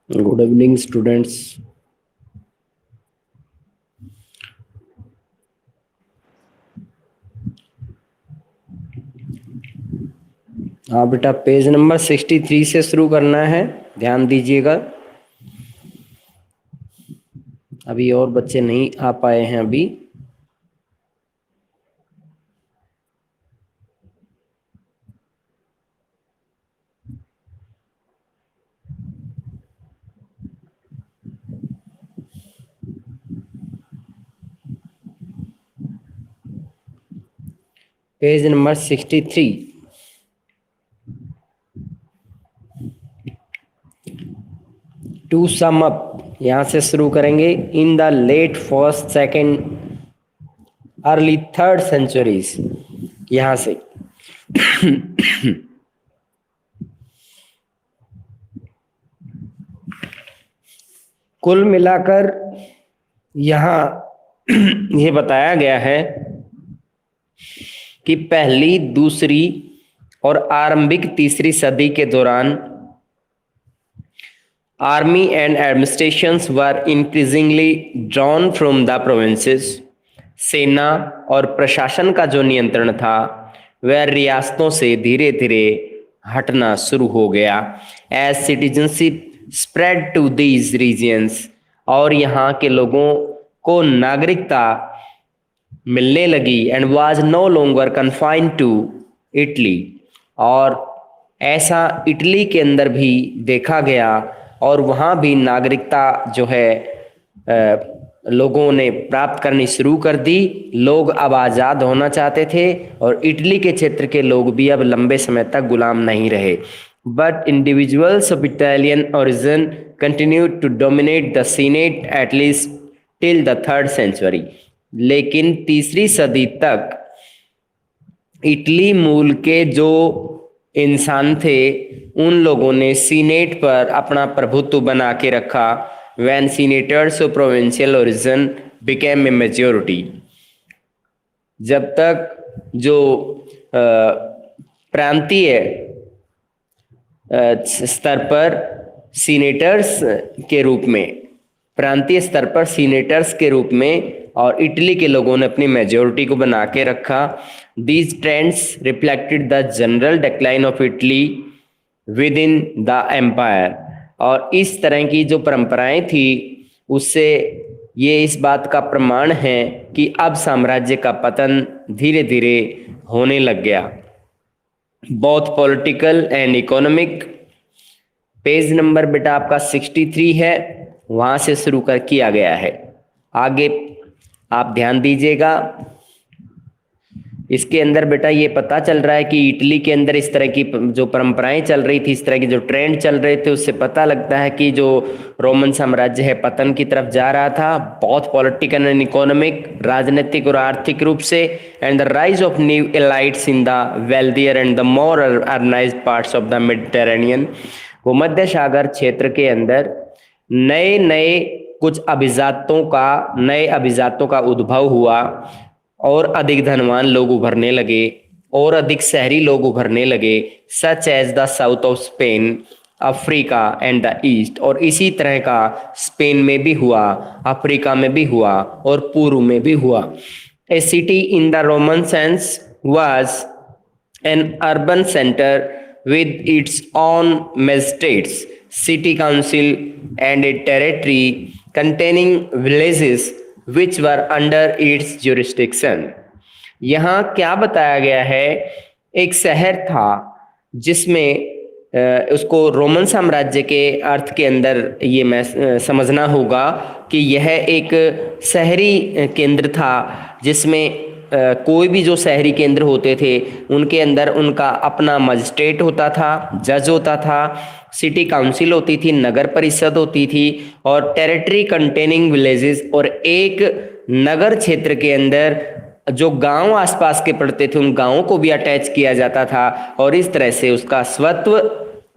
Good evening, students. हाँ बेटा, page number 63 से शुरू करना है, ध्यान दीजिएगा। अभी और बच्चे नहीं आ पाए हैं अभी। Page number 63। To sum up यहां से शुरू करेंगे। In the late first second early third centuries, यहां से कुल मिलाकर यहां ये बताया गया है कि पहली, दूसरी और आरंभिक तीसरी सदी के दौरान army and administrations were increasingly drawn from the provinces. सेना और प्रशासन का जो नियंत्रण था वह रियासतों से धीरे धीरे हटना शुरू हो गया। As citizenship spread to these regions, और यहाँ के लोगों को नागरिकता मिलने लगी। And was no longer confined to Italy, और ऐसा इटली के अंदर भी देखा गया, और वहाँ भी नागरिकता जो है लोगों ने प्राप्त करनी शुरू कर दी। लोग अब आज़ाद होना चाहते थे, और इटली के क्षेत्र के लोग भी अब लंबे समय तक गुलाम नहीं रहे। But individuals of Italian origin continued to dominate the Senate at least till the third century. लेकिन तीसरी सदी तक इटली मूल के जो इंसान थे उन लोगों ने सीनेट पर अपना प्रभुत्व बना के रखा। When senators of provincial origin became a majority, जब तक जो प्रांतीय स्तर पर सीनेटर्स के रूप में, प्रांतीय स्तर पर सीनेटर्स के रूप में और इटली के लोगों ने अपनी मेजॉरिटी को बना के रखा। These trends reflected the general decline of Italy within the empire, और इस तरह की जो परंपराएं थी उससे ये इस बात का प्रमाण है कि अब साम्राज्य का पतन धीरे धीरे होने लग गया। Both political and economic. Page number बेटा आपका 63 है, वहां से शुरू कर किया गया है। आगे आप ध्यान दीजिएगा। इसके अंदर बेटा ये पता चल रहा है कि इटली के अंदर इस तरह की जो परंपराएं चल रही थी, इस तरह के जो ट्रेंड चल रहे थे, उससे पता लगता है कि जो रोमन साम्राज्य है पतन की तरफ जा रहा था। बहुत पॉलिटिकल एंड इकोनॉमिक, राजनीतिक और आर्थिक रूप से। And the rise of new elites in the wealthier and the more urbanised parts of the Mediterranean. वो मध्य सागर क्षेत्र के अंदर नए नए कुछ नए अभिजातों का उद्भव हुआ, और अधिक धनवान लोग उभरने लगे, और अधिक शहरी लोग उभरने लगे, such as the south of Spain, Africa and the east. और इसी तरह का स्पेन में भी हुआ, अफ्रीका में भी हुआ, और पूर्व में भी हुआ। A city in the Roman sense was an urban centre with its own magistrates, city council and a territory containing villages which were under its jurisdiction। यहाँ क्या बताया गया है, एक शहर था जिसमें उसको रोमन साम्राज्य के अर्थ के अंदर ये मैं समझना होगा कि यह एक शहरी केंद्र था, जिसमें कोई भी जो शहरी केंद्र होते थे उनके अंदर उनका अपना मजिस्ट्रेट होता था, जज होता था, सिटी काउंसिल होती थी, नगर परिषद होती थी, और टेरिटरी कंटेनिंग विलेजेस, और एक नगर क्षेत्र के अंदर जो गांव आसपास के पड़ते थे उन गांवों को भी अटैच किया जाता था, और इस तरह से उसका स्वत्व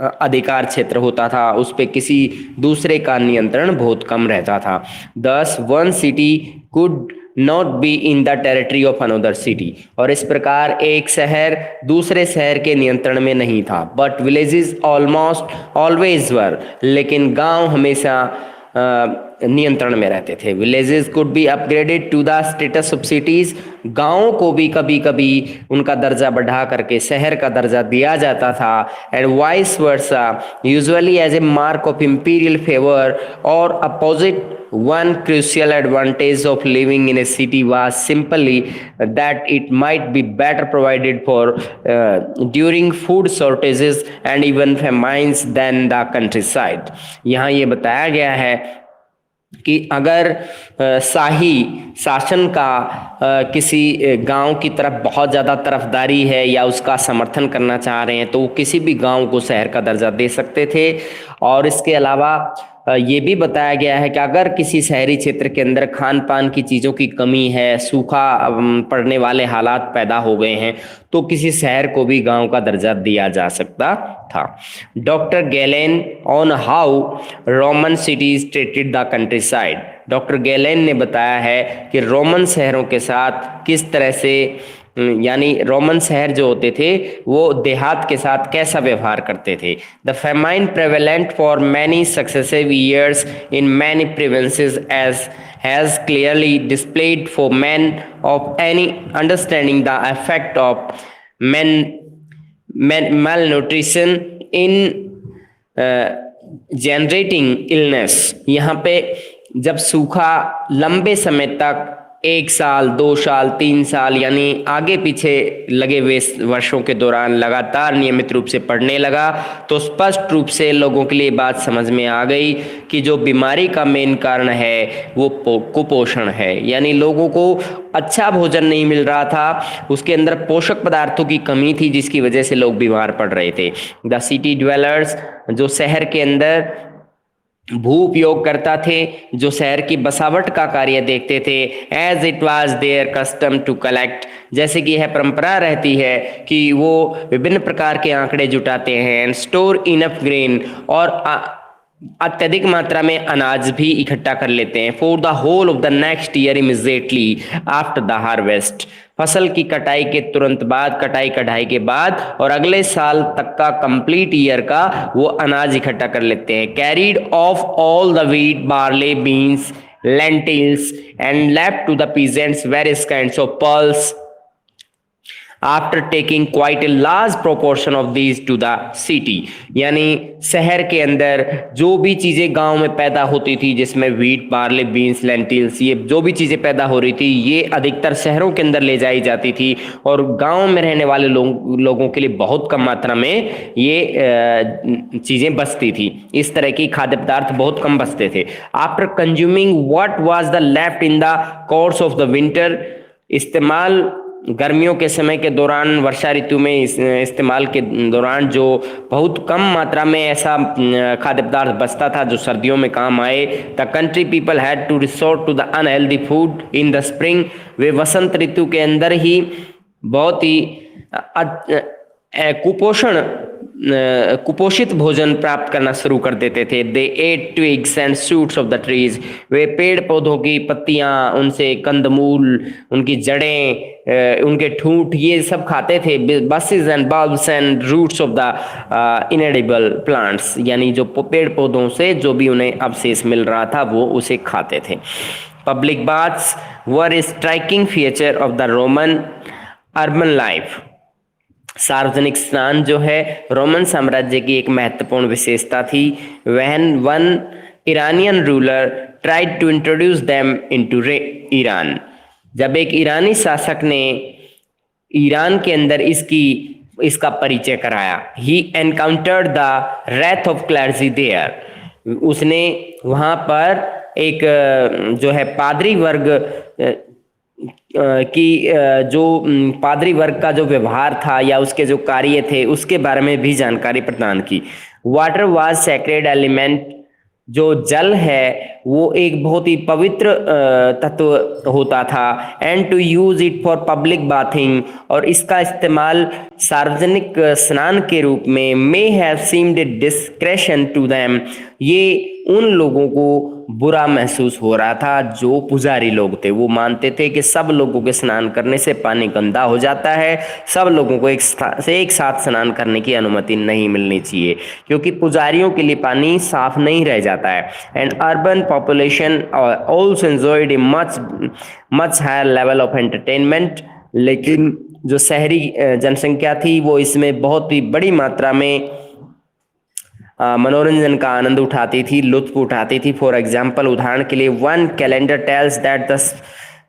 अधिकार क्षेत्र होता था, उस पे किसी दूसरे का नियंत्रण बहुत कम रहता था। 10 one city could not be in the territory of another city, और इस प्रकार एक शहर दूसरे शहर के नियंत्रण में नहीं था। But villages almost always were, लेकिन गांव हमेशा नियंत्रण में रहते थे। Villages could be upgraded to the status of cities, गांवों को भी कभी कभी उनका दर्जा बढ़ा करके शहर का दर्जा दिया जाता था। And vice versa, usually as a mark of imperial favour और opposite. One crucial advantage of living in a city was simply that it might be better provided for during food shortages and even famines than the countryside। यहाँ ये बताया गया है कि अगर शाही शासन का किसी गांव की तरफ बहुत ज़्यादा तरफदारी है या उसका समर्थन करना चाह रहे हैं तो वो किसी भी गांव को शहर का दर्जा दे सकते थे। और इसके अलावा ये भी बताया गया है कि अगर किसी शहरी क्षेत्र के अंदर खान पान की चीज़ों की कमी है, सूखा पड़ने वाले हालात पैदा हो गए हैं, तो किसी शहर को भी गांव का दर्जा दिया जा सकता था। Doctor Galen on how Roman cities treated the country side, doctor Galen ने बताया है कि रोमन शहरों के साथ किस तरह से, यानी रोमन शहर जो होते थे वो देहात के साथ कैसा व्यवहार करते थे। The famine prevalent for many successive years in many provinces as has clearly displayed for man of any understanding the effect of malnutrition in generating illness। यहाँ पे जब सूखा लंबे समय तक 1 साल 2 साल 3 साल यानी आगे पीछे लगे हुए वर्षों के दौरान लगातार नियमित रूप से पड़ने लगा तो स्पष्ट रूप से लोगों के लिए बात समझ में आ गई कि जो बीमारी का मेन कारण है वो कुपोषण है। यानी लोगों को अच्छा भोजन नहीं मिल रहा था, उसके अंदर पोषक पदार्थों की कमी थी जिसकी वजह से लोग बीमार पड़ रहे थे। द सिटी ड्वेलर्स, जो शहर के अंदर भू उपयोग करता थे, जो शहर की बसावट का कार्य देखते थे, as it was their custom to collect, जैसे कि यह परंपरा रहती है कि वो विभिन्न प्रकार के आंकड़े जुटाते हैं, एंड स्टोर इनफ ग्रेन, और अत्यधिक मात्रा में अनाज भी इकट्ठा कर लेते हैं, for the whole of the next year immediately after the harvest, फसल की कटाई के तुरंत बाद, कटाई कढ़ाई के बाद और अगले साल तक का कंप्लीट ईयर का वो अनाज इकट्ठा कर लेते हैं। Carried off all the wheat, barley, beans, lentils and left to the peasants various kinds of pulse after taking quite a large proportion of these to the city. यानी शहर के अंदर जो भी चीजें गांव में पैदा होती थी, जिसमें व्हीट, बार्ले, बीन्स, लेंटिल्स, ये जो भी चीजें पैदा हो रही थी ये अधिकतर शहरों के अंदर ले जाई जाती थी और गांव में रहने वाले लोगों के लिए बहुत कम मात्रा में ये चीजें बचती थी। इस तरह की खाद्य पदार्थ बहुत कम बचते थे। After consuming what was the left in the course of the winter, इस्तेमाल गर्मियों के समय के दौरान, वर्षा ऋतु में इस्तेमाल के दौरान जो बहुत कम मात्रा में ऐसा खाद्य पदार्थ बचता था जो सर्दियों में काम आए, the country people had to resort to the unhealthy food in the spring, वे वसंत ऋतु के अंदर ही बहुत ही कुपोषित भोजन प्राप्त करना शुरू कर देते थे। They ate twigs and shoots of the trees, वे पेड़ पौधों की पत्तियां, उनसे कंदमूल, उनकी जड़ें, उनके ठूंठ, ये सब खाते थे। Bushes and bulbs and roots of the inedible plants, यानी जो पेड़ पौधों से जो भी उन्हें अवशेष मिल रहा था वो उसे खाते थे। Public baths were A striking feature of the Roman urban life, सार्वजनिक स्नान जो है रोमन साम्राज्य की एक महत्वपूर्ण विशेषता थी। When one Iranian ruler tried to introduce them into Iran, जब एक ईरानी शासक ने ईरान के अंदर इसका परिचय कराया, he encountered the wrath of clergy there, उसने वहां पर एक जो है पादरी वर्ग की जो पादरी वर्ग का जो व्यवहार था या उसके जो कार्य थे उसके बारे में भी जानकारी प्रदान की। वाटर वाज सैक्रेड एलिमेंट, जो जल है वो एक बहुत ही पवित्र तत्व होता था। And to use it for public bathing, और इसका इस्तेमाल सार्वजनिक स्नान के रूप में may have seemed desecration to them, ये उन लोगों को बुरा महसूस हो रहा था जो पुजारी लोग थे। वो मानते थे कि सब लोगों के स्नान करने से पानी गंदा हो जाता है, सब लोगों को एक साथ स्नान करने की अनुमति नहीं मिलनी चाहिए, क्योंकि पुजारियों के लिए पानी साफ नहीं रह जाता है। And urban population also enjoyed a much higher level of entertainment, लेकिन जो शहरी जनसंख्या थी वो इसमें बहुत ही बड़ी मात्रा में मनोरंजन का आनंद उठाती थी, लुत्फ उठाती थी। फॉर एग्जाम्पल, उदाहरण के लिए, one calendar tells that the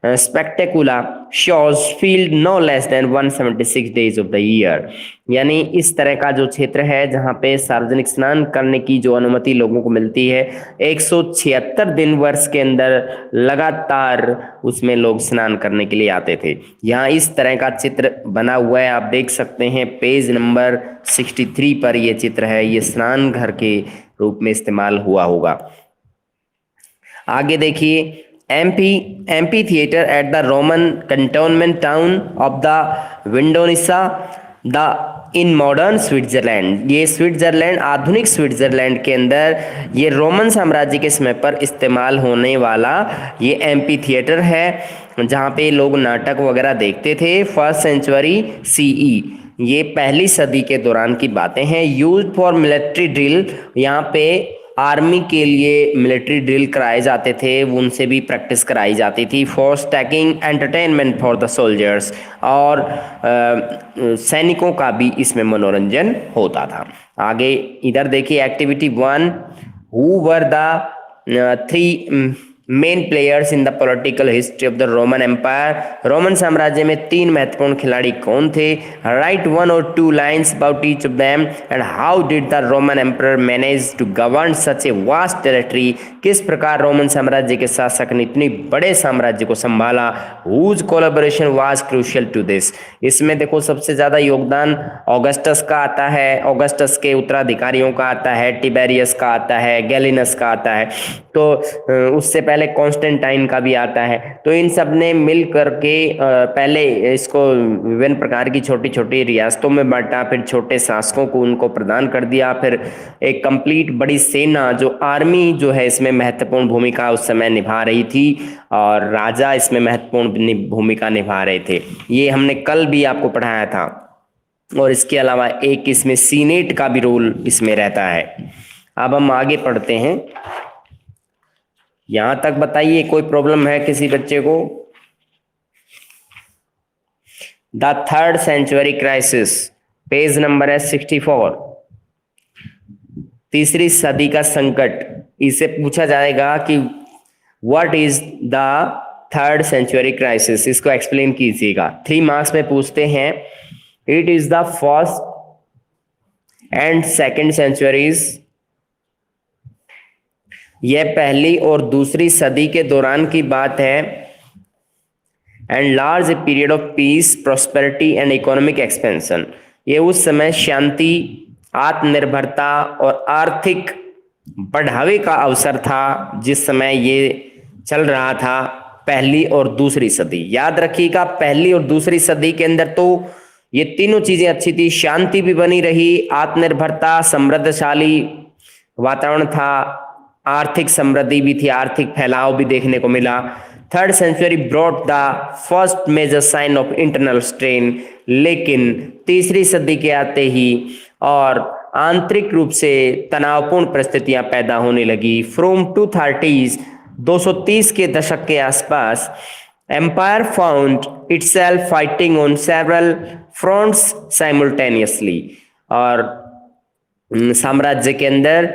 spectacula shows field no less than 176 days of the year, यानी इस तरह का जो क्षेत्र है जहां पे सार्वजनिक स्नान करने की जो अनुमति लोगों को मिलती है, 176 दिन वर्ष के अंदर लगातार उसमें लोग स्नान करने के लिए आते थे। यहाँ इस तरह का चित्र बना हुआ है, आप देख सकते हैं पेज नंबर 63 पर ये चित्र है। ये स्नान घर के रूप में इस्तेमाल हुआ होगा। आगे देखिए, amphitheatre at the Roman cantonment town of the Vindonissa the in modern Switzerland, ये स्विट्जरलैंड, आधुनिक स्विट्जरलैंड के अंदर ये रोमन साम्राज्य के समय पर इस्तेमाल होने वाला ये एम्पी थिएटर है, जहाँ पे लोग नाटक वगैरह देखते थे। फर्स्ट सेंचुरी सीई, ये पहली सदी के दौरान की बातें हैं। यूज्ड फॉर मिलिट्री ड्रिल, यहाँ पे आर्मी के लिए मिलिट्री ड्रिल कराए जाते थे, उनसे भी प्रैक्टिस कराई जाती थी। For stacking entertainment for the soldiers, और सैनिकों का भी इसमें मनोरंजन होता था। आगे इधर देखिए, activity 1, who were the 3 main players in the political history of the Roman empire, Roman साम्राज्य में 3 महत्वपूर्ण खिलाड़ी कौन थे? Write 1 or 2 lines about each of them and how did the Roman empire manage to govern such a vast territory, किस प्रकार Roman साम्राज्य के शासक ने इतनी बड़े साम्राज्य को संभाला। Whose collaboration was crucial to this, इसमें देखो सबसे ज्यादा योगदान ऑगस्टस का आता है, ऑगस्टस के उत्तराधिकारियों का आता है, टिबेरियस का आता है, गैलिनस का आता है, तो उससे पहले कॉन्स्टेंटाइन का भी आता है। तो इन सब ने मिल करके पहले इसको विभिन्न प्रकार की छोटी छोटी रियासतों में बांटा, फिर छोटे शासकों को उनको प्रदान कर दिया, फिर एक कंप्लीट बड़ी सेना जो आर्मी जो है इसमें महत्वपूर्ण भूमिका उस समय निभा रही थी, और राजा इसमें महत्वपूर्ण भूमिका निभा रहे थे। ये हमने कल भी आपको पढ़ाया था। और इसके अलावा एक इसमें सीनेट का भी रोल इसमें रहता है। अब हम आगे पढ़ते हैं। यहां तक बताइए कोई प्रॉब्लम है किसी बच्चे को? The 3rd century crisis, page number है 64, तीसरी सदी का संकट। इसे पूछा जाएगा कि what is the 3rd century crisis, इसको एक्सप्लेन कीजिएगा। 3 मार्क्स में पूछते हैं। It is the 1st and 2nd centuries, यह पहली और दूसरी सदी के दौरान की बात है। And large a period of peace, prosperity and economic expansion, ये उस समय शांति, आत्मनिर्भरता और आर्थिक बढ़ावे का अवसर था, जिस समय ये चल रहा था पहली और दूसरी सदी। याद रखिएगा, पहली और दूसरी सदी के अंदर तो ये तीनों चीजें अच्छी थी, शांति भी बनी रही, आत्मनिर्भरता, समृद्धशाली वातावरण था, आर्थिक समृद्धि भी थी, आर्थिक फैलाव भी देखने को मिला। 3rd century brought the first major sign of internal strain, लेकिन तीसरी सदी के आते ही और आंतरिक रूप से तनावपूर्ण परिस्थितियां पैदा होने लगी। फ्रॉम 230s, 230 के दशक के आसपास, empire found itself fighting on several fronts simultaneously, और साम्राज्य के अंदर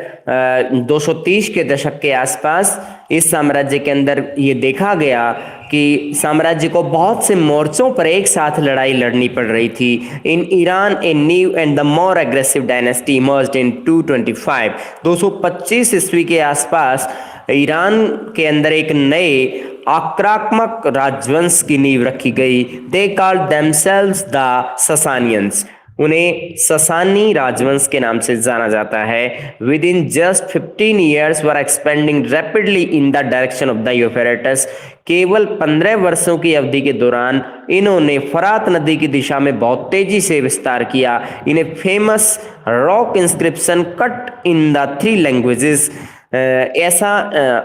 230 के दशक के आसपास इस साम्राज्य के अंदर ये देखा गया कि साम्राज्य को बहुत से मोर्चों पर एक साथ लड़ाई लड़नी पड़ रही थी। In Iran a new and the more aggressive dynasty emerged in 225, 225 ईस्वी के आसपास ईरान के अंदर एक नए आक्रामक राजवंश की नींव रखी गई। दे कॉल्ड देमसेल्व्स द ससानियंस, उन्हें ससानी राजवंश के नाम से जाना जाता है। With in just 15 years were expanding rapidly in the direction of the Euphrates. केवल 15 वर्षों की अवधि के दौरान इन्होंने फरात नदी की दिशा में बहुत तेजी से विस्तार किया। इन्हें famous rock inscription cut in the 3 languages, ऐसा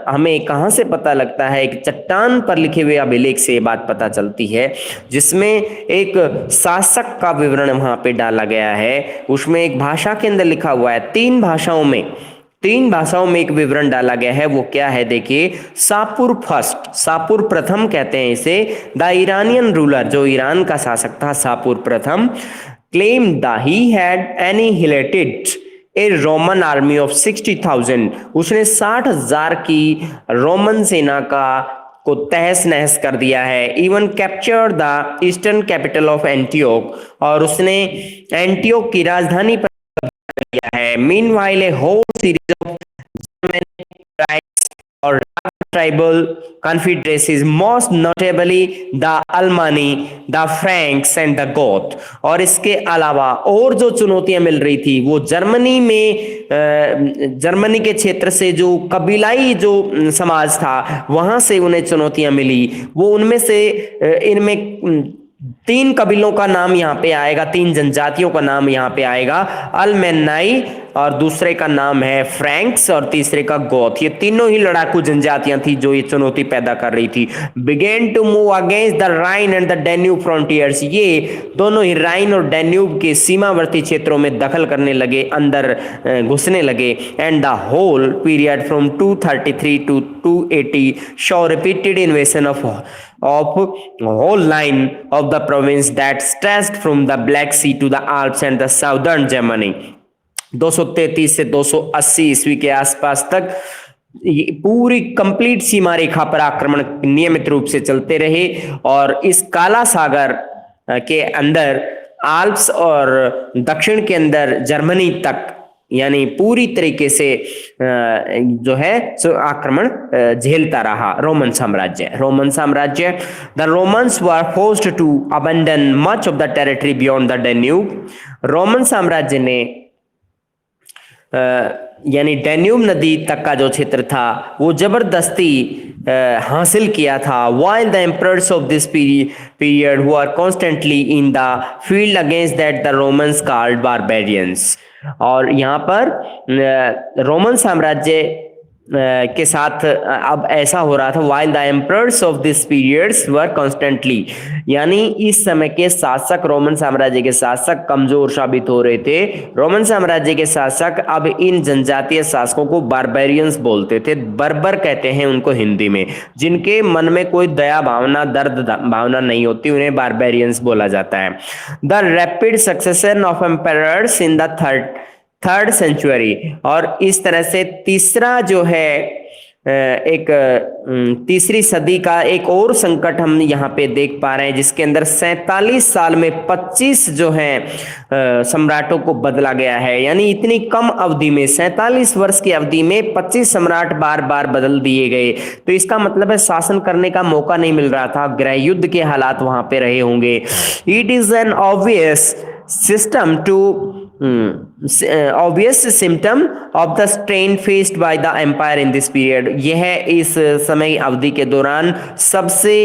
हमें कहाँ से पता लगता है? एक चट्टान पर लिखे हुए अभिलेख से ये बात पता चलती है, जिसमें एक शासक का विवरण वहां पे डाला गया है। उसमें एक भाषा के अंदर लिखा हुआ है, 3 भाषाओं में एक विवरण डाला गया है। वो क्या है देखिए, सापुर फर्स्ट, सापुर प्रथम कहते हैं इसे। द ईरानियन रूलर, जो ईरान का शासक था, सापुर प्रथम, claim the he had annihilated A Roman army of 60,000। उसने 60,000 की रोमन सेना को तहस नहस कर दिया है। Even capture the eastern capital of Antioch, और उसने एंटियोक की राजधानी पर किया है। Meanwhile a whole series of और tribal confederacies, most notably the Alamanni, the Franks and the Goth. और इसके अलावा और जो चुनौतियां मिल रही थी वो जर्मनी में, जर्मनी के क्षेत्र से जो कबीलाई जो समाज था वहां से उन्हें चुनौतियां मिली। वो उनमें से इनमें 3 कबीलों का नाम यहाँ पे आएगा, 3 जनजातियों का नाम यहाँ पे आएगा, अलमेनाई, और दूसरे का नाम है फ्रैंक्स, और तीसरे का गोथ। ये तीनों ही लड़ाकू जनजातियां थी जो ये चुनौती पैदा कर रही थी। Began to move against the Rhine and the Danube frontiers. ये दोनों ही राइन और डैन्यूब के सीमावर्ती क्षेत्रों में दखल करने लगे, अंदर घुसने लगे। And the whole period from 233 to 280 show repeated invasion of whole line of the province that stretched from the Black Sea to the Alps and the southern Germany। 233 से 280 ईस्वी के आसपास तक ये पूरी कंप्लीट सीमा रेखा पर आक्रमण नियमित रूप से चलते रहे, और इस काला सागर के अंदर आल्प्स और दक्षिण के अंदर जर्मनी तक, यानी पूरी तरीके से जो है आक्रमण झेलता रहा रोमन साम्राज्य। The Romans were forced to abandon much of the territory beyond the Danube. Roman साम्राज्य ने यानी डैन्यूब नदी तक का जो क्षेत्र था वो जबरदस्ती हासिल किया था। while the emperors of this period who are constantly in the field against that the Romans called barbarians। और यहाँ पर रोमन साम्राज्य के साथ अब ऐसा हो रहा था, while the emperors of this periods were constantly, यानी इस समय के शासक, रोमन साम्राज्य के शासक कमजोर साबित हो रहे थे। रोमन साम्राज्य के शासक अब इन जनजातीय शासकों को बारबेरियंस बोलते थे। बर्बर कहते हैं उनको हिंदी में। जिनके मन में कोई दया भावना, दर्द भावना नहीं होती, उन्हें बारबेरियंस बोला जाता है। The rapid succession of emperors in the third century, और इस तरह से तीसरा जो है एक तीसरी सदी का एक और संकट हम यहाँ पे देख पा रहे हैं, जिसके अंदर 47 साल में 25 जो है सम्राटों को बदला गया है। यानी इतनी कम अवधि में, 47 वर्ष की अवधि में 25 सम्राट बार बार बदल दिए गए। तो इसका मतलब है शासन करने का मौका नहीं मिल रहा था, गृह युद्ध के हालात वहां पे रहे होंगे। It is an obvious system to obvious symptom of the strain faced by the empire in this period। यह इस समय अवधि के दौरान सबसे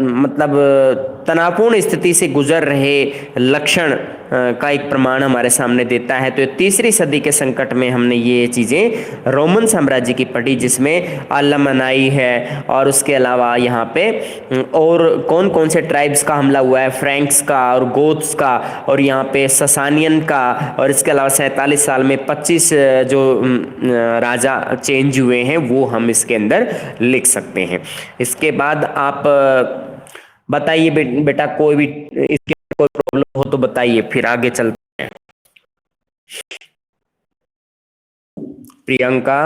मतलब तनावपूर्ण स्थिति से गुजर रहे लक्षण का एक प्रमाण हमारे सामने देता है। तो तीसरी सदी के संकट में हमने ये चीजें रोमन साम्राज्य की पढ़ी, जिसमें अलमनाई है, और उसके अलावा यहाँ पे और कौन कौन से ट्राइब्स का हमला हुआ है, फ्रैंक्स का और गोथ्स का, और यहाँ पे ससानियन का, और इसके अलावा 47 साल में 25 जो राजा चेंज हुए हैं वो हम इसके अंदर लिख सकते हैं। इसके बाद आप बताइए बेटा, कोई भी इसके कोई प्रॉब्लम हो तो बताइए, फिर आगे चलते हैं। प्रियंका,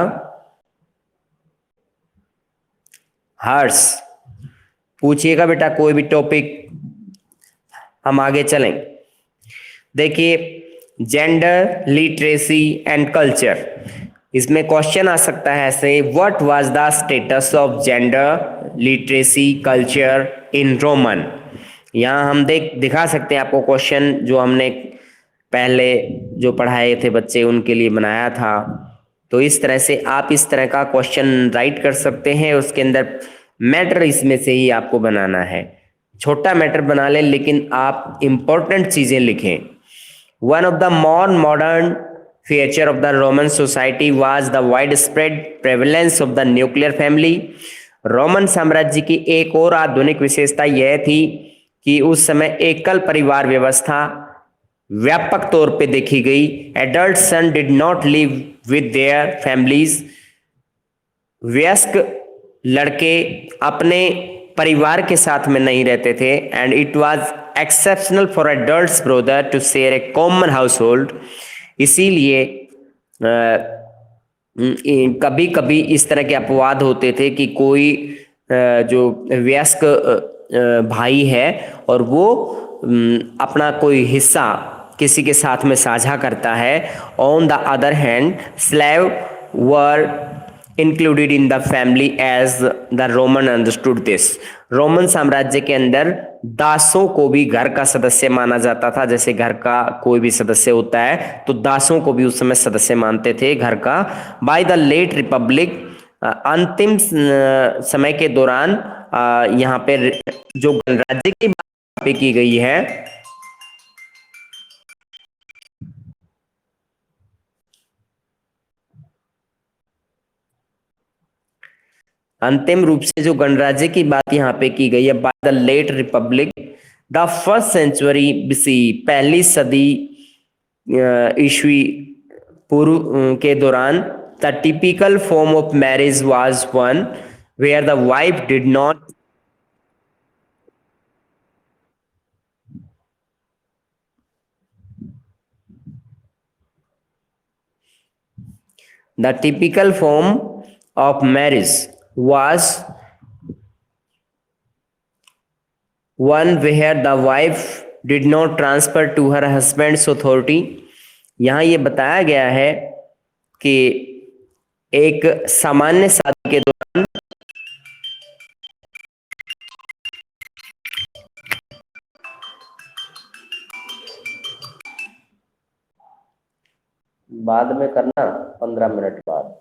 हर्ष, पूछिएगा बेटा कोई भी टॉपिक, हम आगे चलें। देखिए, जेंडर, लिटरेसी एंड कल्चर, इसमें क्वेश्चन आ सकता है ऐसे, what was the status of gender, literacy, culture in Roman. यहाँ हम दिखा सकते हैं आपको क्वेश्चन जो हमने पहले जो पढ़ाए थे बच्चे उनके लिए बनाया था। तो इस तरह से आप इस तरह का क्वेश्चन राइट कर सकते हैं, उसके अंदर मैटर इसमें से ही आपको बनाना है। छोटा मैटर बना लें लेकिन आप इंपॉर्टेंट चीजें लिखें। One of the more modern feature of the Roman society was the widespread prevalence of the nuclear family। Roman साम्राज्य की एक और आधुनिक विशेषता यह थी कि उस समय एकल परिवार व्यवस्था व्यापक तौर पे देखी गई। Adult son did not live with their families. वयस्क लड़के अपने परिवार के साथ में नहीं रहते थे। And it was exceptional for adults brother to share a common household. इसीलिए कभी कभी इस तरह के अपवाद होते थे कि कोई जो वयस्क भाई है और वो अपना कोई हिस्सा किसी के साथ में साझा करता है। On the other hand slave were included in the family as the Roman understood this. Roman साम्राज्य के अंदर दासों को भी घर का सदस्य माना जाता था। जैसे घर का कोई भी सदस्य होता है तो दासों को भी उस समय सदस्य मानते थे घर का। बाय द लेट रिपब्लिक, अंतिम समय के दौरान यहाँ पे जो गणराज्य की बात की गई है, अंतिम रूप से जो गणराज्य की बात यहाँ पे की गई है, by the late republic the first century BC, पहली सदी ईस्वी पूर्व के दौरान the typical form of marriage was one where the wife did not the typical form of marriage was one where the wife did not transfer to her husband's authority। यहाँ ये बताया गया है कि एक सामान्य शादी के दौरान बाद में करना 15 मिनट बाद।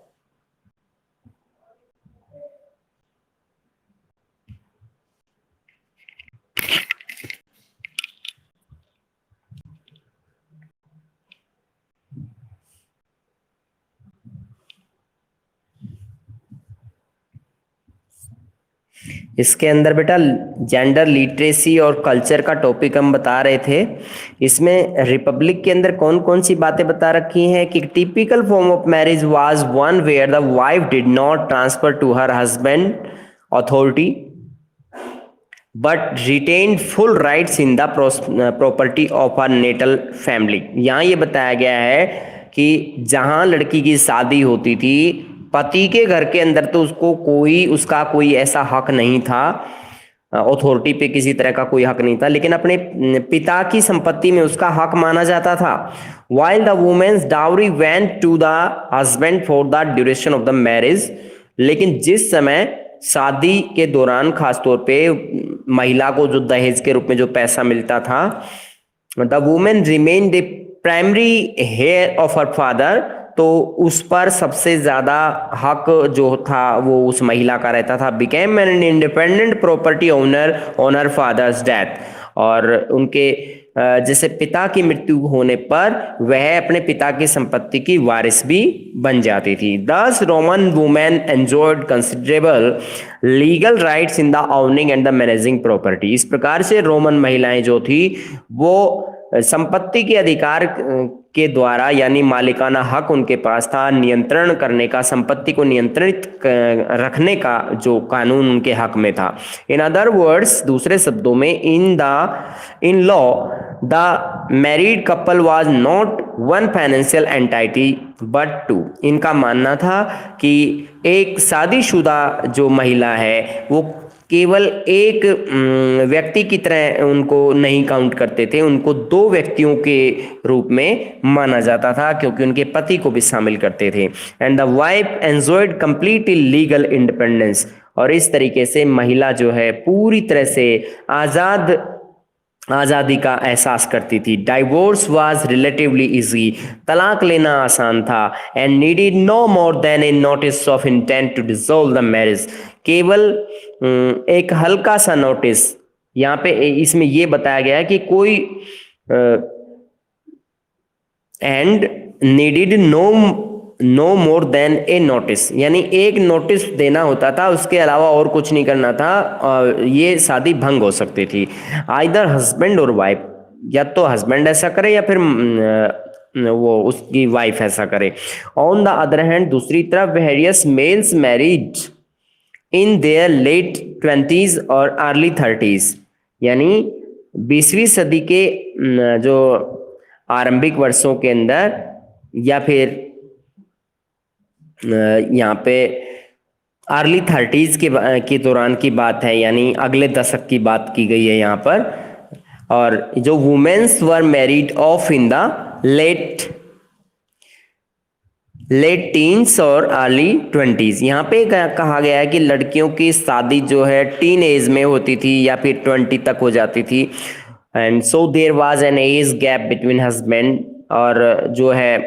इसके अंदर बेटा जेंडर लिटरेसी और कल्चर का टॉपिक हम बता रहे थे। इसमें रिपब्लिक के अंदर कौन कौन सी बातें बता रखी हैं कि typical form of marriage was one where the wife did not transfer to her husband authority but retain full rights in the property of her natal family. यहाँ ये बताया गया है कि जहां लड़की की शादी होती थी, पति के घर के अंदर तो उसका कोई ऐसा हक नहीं था, अथॉरिटी पे किसी तरह का कोई हक नहीं था, लेकिन अपने पिता की संपत्ति में उसका हक माना जाता था। while the woman's dowry went to the husband for the duration of the marriage। लेकिन जिस समय शादी के दौरान खासतौर पे महिला को जो दहेज के रूप में जो पैसा मिलता था, the women remain the primary heir of her father, तो उस पर सबसे ज्यादा हक जो था वो उस महिला का रहता था। Became an independent property owner on her father's death. और उनके जैसे पिता की मृत्यु होने पर वह अपने पिता की संपत्ति की वारिस भी बन जाती थी। दस Roman women enjoyed considerable legal rights in the owning and the managing property. इस प्रकार से रोमन महिलाएं जो थी वो संपत्ति के अधिकार के द्वारा यानी मालिकाना हक उनके पास था, नियंत्रण करने का, संपत्ति को नियंत्रित रखने का जो कानून उनके हक में था। इन अदर वर्ड्स, दूसरे शब्दों में, in law the married couple was not one financial entity but two. इनका मानना था कि एक शादीशुदा जो महिला है वो केवल एक व्यक्ति की तरह उनको नहीं काउंट करते थे, उनको दो व्यक्तियों के रूप में माना जाता था क्योंकि उनके पति को भी शामिल करते थे। And the wife enjoyed completely legal independence. और इस तरीके से महिला जो है पूरी तरह से आजाद आज़ादी का एहसास करती थी। डाइवोर्स वाज रिलेटिवली इजी, तलाक लेना आसान था। And needed no more than a notice of intent to dissolve the marriage, केवल एक हल्का सा नोटिस। यहाँ पे इसमें ये बताया गया है कि कोई and needed no more than a notice, यानी एक नोटिस देना होता था, उसके अलावा और कुछ नहीं करना था। ये शादी भंग हो सकती थी। आइदर हस्बैंड और वाइफ, या तो हस्बैंड ऐसा करे या फिर वो उसकी वाइफ ऐसा करे। ऑन द अदर हैंड, दूसरी तरफ various males married in their late 20s और अर्ली 30s, यानी 20वीं सदी के जो आरंभिक वर्षों के अंदर या फिर यहाँ पे अर्ली 30s के दौरान की बात है, यानी अगले दशक की बात की गई है यहाँ पर। और जो women's were married off in the late teens और अर्ली 20s, यहाँ पे कहा गया है कि लड़कियों की शादी जो है टीन एज में होती थी या फिर 20 तक हो जाती थी। And so there was an age gap between husband, और जो है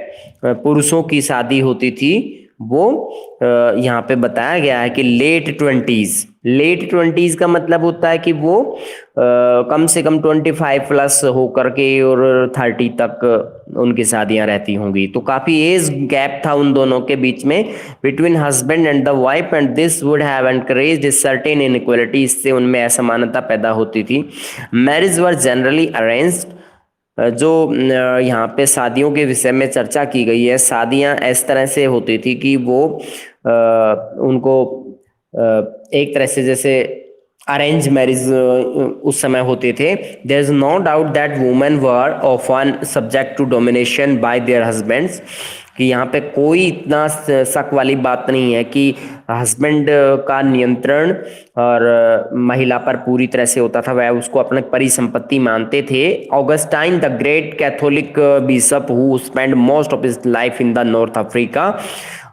पुरुषों की शादी होती थी वो यहाँ पे बताया गया है कि लेट ट्वेंटीज का मतलब होता है कि वो कम से कम 25 प्लस होकर के और 30 तक उनकी शादियां रहती होंगी। तो काफी एज गैप था उन दोनों के बीच में, between husband and the wife, and this would have encouraged certain inequality, इससे उनमें असमानता पैदा होती थी। मैरिज वर जनरली अरेंज्ड, जो यहाँ पे शादियों के विषय में चर्चा की गई है, शादियां इस तरह से होती थी कि वो उनको एक तरह से जैसे अरेंज मैरिज उस समय होते थे। There is no doubt that women were often subject to domination by their husbands, कि यहाँ पे कोई इतना शक वाली बात नहीं है कि हस्बैंड का नियंत्रण और महिला पर पूरी तरह से होता था, वह उसको अपने परिसंपत्ति मानते थे। Augustine the great Catholic bishop who spend most of his life in the north Africa,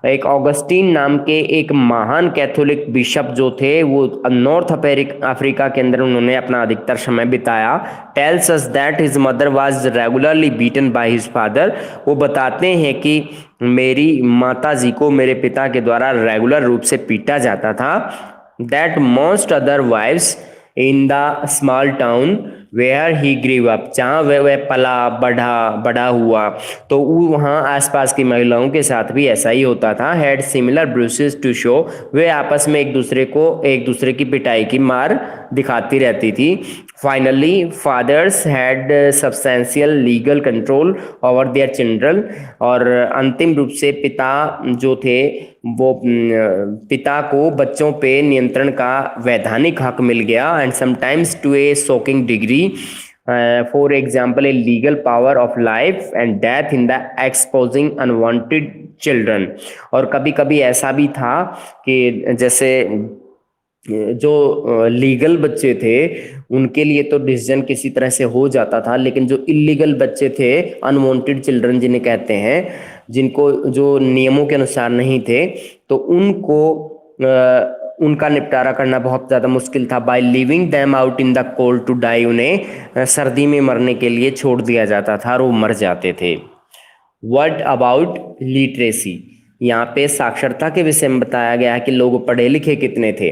एक ऑगस्टीन नाम के एक महान कैथोलिक बिशप जो थे वो नॉर्थ अफ्रीका के अंदर उन्होंने अपना अधिकतर समय बिताया। Tells us that his mother was regularly beaten by his father, वो बताते हैं कि मेरी माता जी को मेरे पिता के द्वारा रेगुलर रूप से पीटा जाता था। That most other wives in the small town where he grew up, जहाँ वह पला बड़ा हुआ, तो वहाँ आसपास की महिलाओं के साथ भी ऐसा ही होता था। Had similar bruises to show, वे आपस में एक दूसरे की पिटाई की मार दिखाती रहती थी। Finally fathers had substantial legal control over their children, और अंतिम रूप से पिता जो थे वो पिता को बच्चों पे नियंत्रण का वैधानिक हक मिल गया। And sometimes to a shocking degree, for example a legal power of life and death in the exposing unwanted children, और कभी कभी ऐसा भी था कि जैसे जो लीगल बच्चे थे उनके लिए तो डिसीजन किसी तरह से हो जाता था, लेकिन जो इलीगल बच्चे थे, अनवांटेड चिल्ड्रन जिन्हें कहते हैं, जिनको जो नियमों के अनुसार नहीं थे, तो उनका निपटारा करना बहुत ज़्यादा मुश्किल था। By living them out in the cold to die, उन्हें सर्दी में मरने के लिए छोड़ दिया जाता था और वो मर जाते थे। व्हाट अबाउट लिटरेसी, यहाँ पे साक्षरता के विषय में बताया गया है कि लोग पढ़े लिखे कितने थे।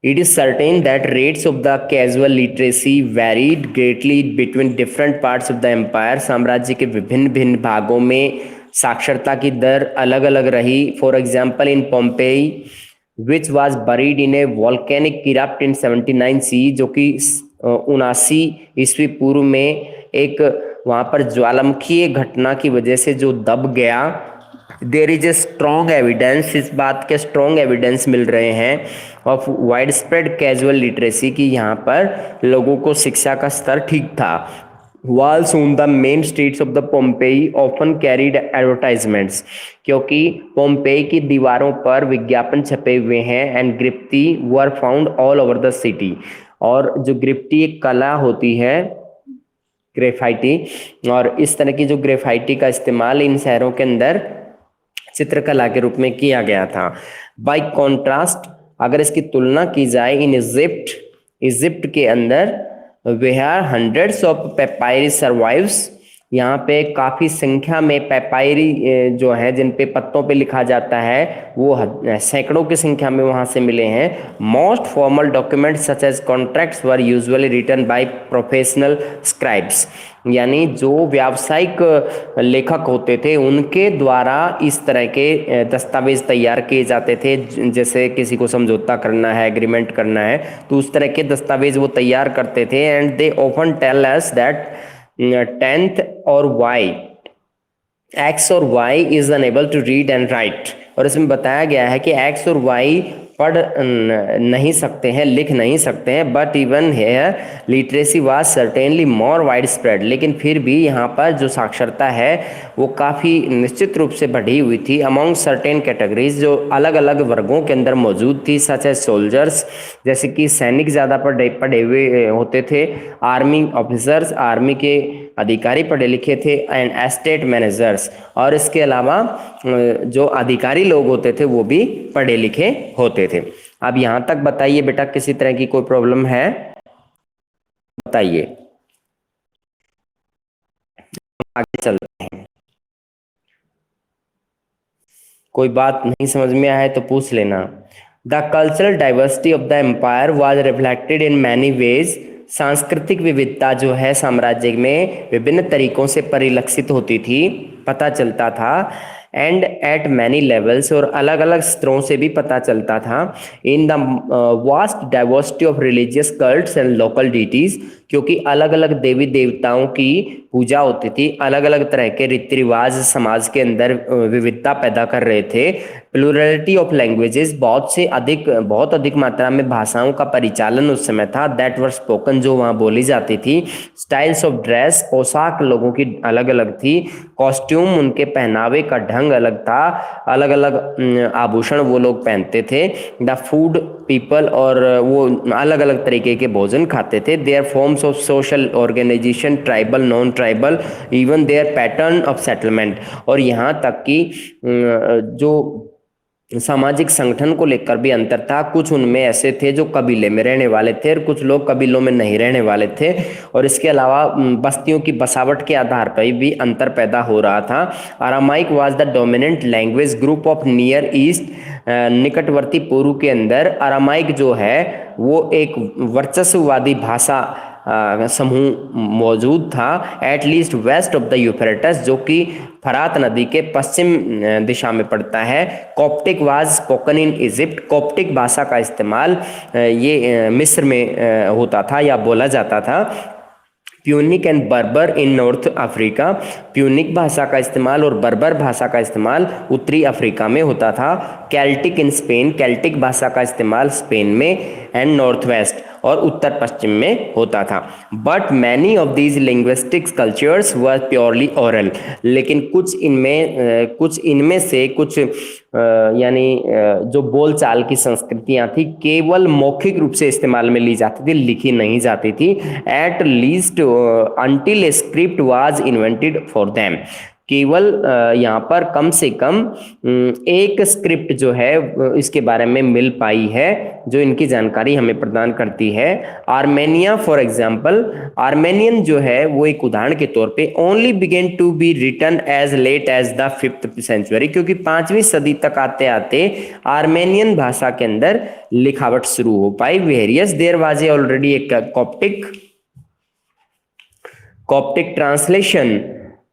It is certain that rates of the casual literacy varied greatly between different parts of the empire, साम्राज्य के विभिन्न भागों में साक्षरता की दर अलग अलग रही। For example in Pompeii which was buried in a volcanic erupt in 79 C, जो कि 79 ईस्वी पूर्व में एक वहाँ पर ज्वालामुखीय घटना की वजह से जो दब गया। There is a strong evidence, इस बात के स्ट्रॉन्ग एविडेंस मिल रहे हैं of widespread casual literacy, की यहाँ पर लोगों को शिक्षा का स्तर ठीक था। Walls on the main streets of the Pompeii often carried advertisements, क्योंकि पोम्पेई की दीवारों पर विज्ञापन छपे हुए हैं। And graffiti were found all over the city, और जो ग्रिफ्टी एक कला होती है, ग्रेफाइटी, और इस तरह की जो ग्रेफाइटी का इस्तेमाल इन शहरों के अंदर चित्रकला के रूप में किया गया था। बाय कॉन्ट्रास्ट, अगर इसकी तुलना की जाए, इन इजिप्ट इजिप्ट के अंदर where hundreds of papyrus survives, यहाँ पे काफी संख्या में पेपायरी जो है जिन पे पत्तों पे लिखा जाता है वो सैकड़ों की संख्या में वहां से मिले हैं। Most formal document such as contracts were usually written by professional scribes, यानी जो व्यावसायिक लेखक होते थे उनके द्वारा इस तरह के दस्तावेज तैयार किए जाते थे। जैसे किसी को समझौता करना है, एग्रीमेंट करना है, तो उस तरह के दस्तावेज वो तैयार करते थे। And they often tell us that 10th और y, x और y is unable to read and write, और इसमें बताया गया है कि x और y पढ़ नहीं सकते हैं, लिख नहीं सकते हैं। But even here literacy was certainly more widespread, लेकिन फिर भी यहाँ पर जो साक्षरता है वो काफ़ी निश्चित रूप से बढ़ी हुई थी। अमॉन्ग सर्टेन कैटेगरीज, जो अलग अलग वर्गों के अंदर मौजूद थी, सच एज सोल्जर्स, जैसे कि सैनिक ज़्यादा पढ़े हुए होते थे, आर्मी ऑफिसर्स, आर्मी के अधिकारी पढ़े लिखे थे, एंड एस्टेट मैनेजर्स, और इसके अलावा जो अधिकारी लोग होते थे वो भी पढ़े लिखे होते थे। अब यहाँ तक बताइए बेटा, किसी तरह की कोई प्रॉब्लम है? बताइए, आगे चलते हैं। कोई बात नहीं समझ में आए तो पूछ लेना। The cultural diversity of the empire was reflected in many ways, सांस्कृतिक विविधता जो है साम्राज्य में विभिन्न तरीकों से परिलक्षित होती थी, पता चलता था। एंड एट मैनी लेवल्स, और अलग अलग स्तरों से भी पता चलता था। In the vast diversity of religious cults and local deities, क्योंकि अलग अलग देवी देवताओं की पूजा होती थी, अलग अलग तरह के रीति रिवाज समाज के अंदर विविधता पैदा कर रहे थे। प्लूरलिटी ऑफ लैंग्वेजेस, बहुत अधिक मात्रा में भाषाओं का परिचालन उस समय था। दैट वर स्पोकन, जो वहाँ बोली जाती थी। स्टाइल्स ऑफ ड्रेस, पोशाक लोगों की अलग अलग थी। कॉस्ट्यूम, उनके पहनावे का ढंग अलग था, अलग अलग आभूषण वो लोग पहनते थे। द फूड पीपल, और वो अलग अलग तरीके के भोजन खाते थे। Their forms of social organisation, tribal, non tribal, even their pattern of settlement, और यहाँ तक कि जो सामाजिक संगठन को लेकर भी अंतर था। कुछ उनमें ऐसे थे जो कबीले में रहने वाले थे और कुछ लोग कबीलों में नहीं रहने वाले थे, और इसके अलावा बस्तियों की बसावट के आधार पर भी अंतर पैदा हो रहा था। Aramaic was the dominant language group of near east, निकटवर्ती पूर्व के अंदर अरामाइक जो है वो एक वर्चस्ववादी भाषा समूह मौजूद था। At least west of the Euphrates, जो कि फरात नदी के पश्चिम दिशा में पड़ता है। Coptic was spoken in Egypt, Coptic भाषा का इस्तेमाल ये मिस्र में होता था या बोला जाता था। प्यूनिक एंड बर्बर इन नॉर्थ अफ्रीका, प्यूनिक भाषा का इस्तेमाल और बर्बर भाषा का इस्तेमाल उत्तरी अफ्रीका में होता था। कैल्टिक इन स्पेन, कैल्टिक भाषा का इस्तेमाल स्पेन में एंड नॉर्थ वेस्ट और उत्तर पश्चिम में होता था। But many of these linguistics cultures were purely oral, लेकिन कुछ इनमें से कुछ यानी जो बोलचाल की संस्कृतियां थी केवल मौखिक रूप से इस्तेमाल में ली जाती थी, लिखी नहीं जाती थी। At least until A script was invented for them, केवल यहाँ पर कम से कम एक स्क्रिप्ट जो है इसके बारे में मिल पाई है जो इनकी जानकारी हमें प्रदान करती है। आर्मेनिया फॉर एग्जाम्पल, आर्मेनियन जो है वो एक उदाहरण के तौर पे only began to be written as late as the 5th century, क्योंकि 5वीं सदी तक आते आते आर्मेनियन भाषा के अंदर लिखावट शुरू हो पाई। वेरियस देयर वाज ऑलरेडी एक Coptic translation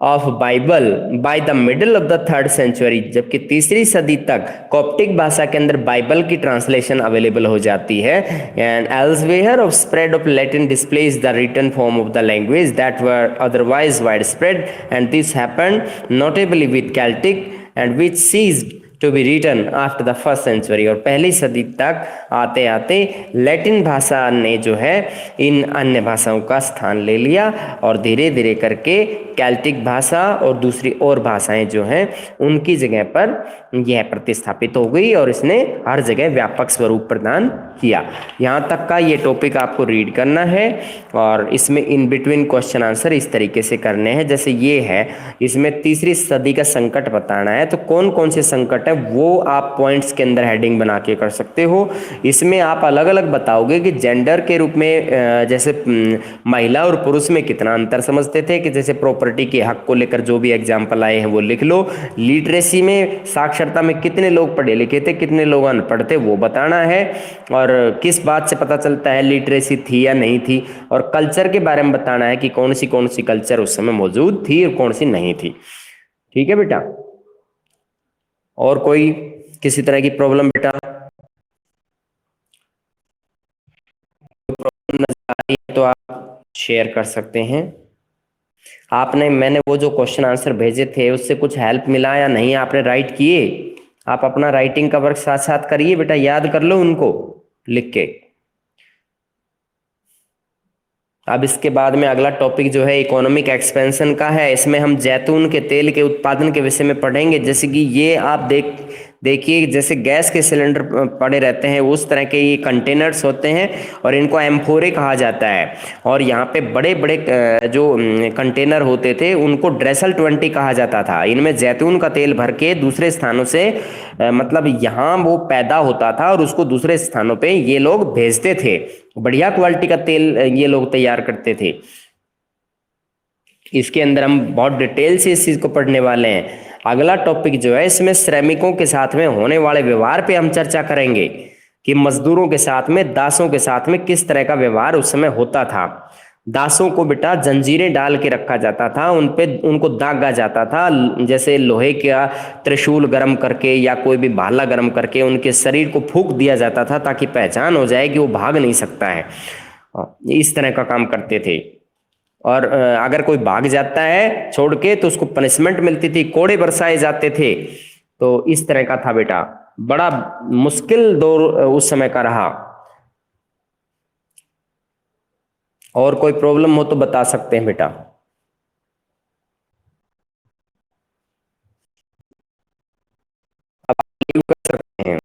of Bible by the middle of the 3rd century, जबकि 3री सदी तक कॉप्टिक भाषा के अंदर बाइबल की ट्रांसलेशन अवेलेबल हो जाती है। And elsewhere of spread of Latin displays the written form of the language that were otherwise wide spread, and this happened notably with Celtic and which ceased to be written after the 1st century. और पहली सदी तक आते आते Latin भाषा ने जो है इन अन्य भाषाओं का स्थान ले लिया और धीरे धीरे करके कैल्टिक भाषा और दूसरी और भाषाएं जो हैं उनकी जगह पर यह प्रतिस्थापित हो गई और इसने हर जगह व्यापक स्वरूप प्रदान किया। यहाँ तक का ये टॉपिक आपको रीड करना है और इसमें इन बिटवीन क्वेश्चन आंसर इस तरीके से करने हैं। जैसे ये है, इसमें 3री सदी का संकट बताना है, तो कौन कौन से संकट है वो आप पॉइंट्स के अंदर हेडिंग बना के कर सकते हो। इसमें आप अलग अलग बताओगे कि जेंडर के रूप में जैसे महिला और पुरुष में कितना अंतर समझते थे, कि जैसे प्रॉपर्टी के हक को लेकर जो भी एग्जाम्पल आए हैं वो लिख लो। लिटरेसी में, साक्षरता में कितने लोग पढ़े लिखे थे, कितने लोग अनपढ़ थे, वो बताना है। और किस बात से पता चलता है लिटरेसी थी या नहीं थी। और कल्चर के बारे में बताना है कि कौन सी कल्चर उस समय मौजूद थी और कौन सी नहीं थी। ठीक है बेटा। और कोई किसी तरह की प्रॉब्लम बेटा? नजर आ रही है तो आप शेयर कर सकते हैं। आपने, मैंने वो जो क्वेश्चन आंसर भेजे थे उससे कुछ हेल्प मिला या नहीं? आपने राइट किए? आप अपना राइटिंग का वर्क साथ साथ करिए बेटा, याद कर लो उनको लिख के। अब इसके बाद में अगला टॉपिक जो है इकोनॉमिक एक्सपेंशन का है। इसमें हम जैतून के तेल के उत्पादन के विषय में पढ़ेंगे। जैसे कि ये आप देखिए, जैसे गैस के सिलेंडर पड़े रहते हैं उस तरह के ये कंटेनर्स होते हैं और इनको एम्फोरे कहा जाता है। और यहाँ पे बड़े बड़े जो कंटेनर होते थे उनको ड्रेसल 20 कहा जाता था। इनमें जैतून का तेल भर के दूसरे स्थानों से मतलब यहाँ वो पैदा होता था और उसको दूसरे स्थानों पे ये लोग भेजते थे। बढ़िया क्वालिटी का तेल ये लोग तैयार करते थे। इसके अंदर हम बहुत डिटेल से इस चीज को पढ़ने वाले हैं। अगला टॉपिक जो है इसमें श्रमिकों के साथ में होने वाले व्यवहार पे हम चर्चा करेंगे कि मजदूरों के साथ में, दासों के साथ में किस तरह का व्यवहार उस समय होता था। दासों को बेटा जंजीरें डाल के रखा जाता था, उन पे उनको दागा जाता था, जैसे लोहे का त्रिशूल गर्म करके या कोई भी भाला गर्म करके उनके शरीर को फूंक दिया जाता था ताकि पहचान हो जाए कि वो भाग नहीं सकता है। इस तरह का काम करते थे। और अगर कोई भाग जाता है छोड़ के तो उसको पनिशमेंट मिलती थी, कोड़े बरसाए जाते थे। तो इस तरह का था बेटा। बड़ा मुश्किल दौर उस समय का रहा। और कोई प्रॉब्लम हो तो बता सकते हैं बेटा। लीव कर सकते हैं।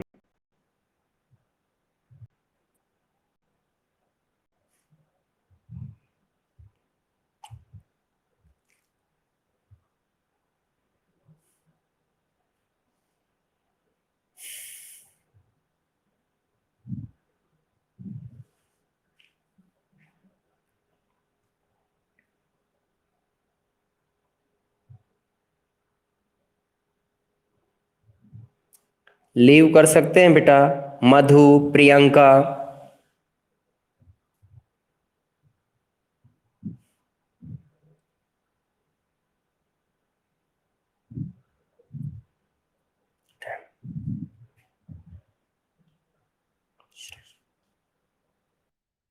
लीव कर सकते हैं बेटा। मधु, प्रियंका,